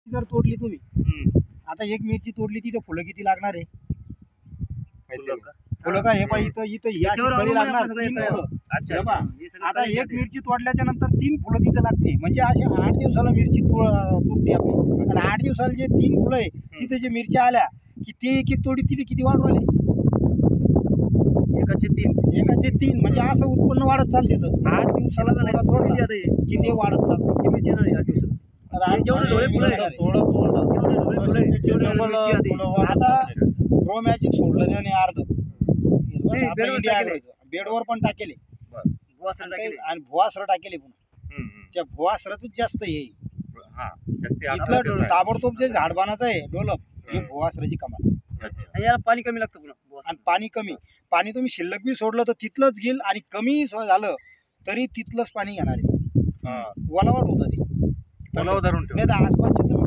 जर तोडली तुम्ही, आता एक मिरची तोडली तिथे फुलं किती लागणार आहे? फुलं का हे पाहिजे इथं इथं ही अशी कळी लागणार 3 फुलं. हे पहा, आता एक मिरची तोडल्याच्या नंतर 3 फुलं तिथे लागते, म्हणजे असे 8 दिवसाला मिरची तुटते आपली. आणि 8 दिवसाला जे 3 फुलं आहे तिथे जे मिरच्या आल्या की ते एक एक तोडी तिथे किती वाढ राहिले? एकाचे 3 म्हणजे असं उत्पन्न वाढत चालते. 8 दिवसाला किती वाढत चालतं मिरची नाही 8 दिवसात. आता ग्रो मॅजिक सोडलं त्याने अर्ध बेडवर पण टाकेले आणि भुवासर टाकेले पुन्हा. त्या भुवासराच जास्त हे इथलं ताबडतोब जे झाडबानाचं आहे डोलप हे भुवासराची कमाल. याला पाणी कमी लागतं पुन्हा. आणि पाणी कमी, पाणी तुम्ही शिल्लक बी सोडलं तर तिथलंच घेईल आणि कमी झालं तरी तिथलंच पाणी घेणार आहे. वलावट होतं ते. धरून नाही तर आसपासचे तुम्ही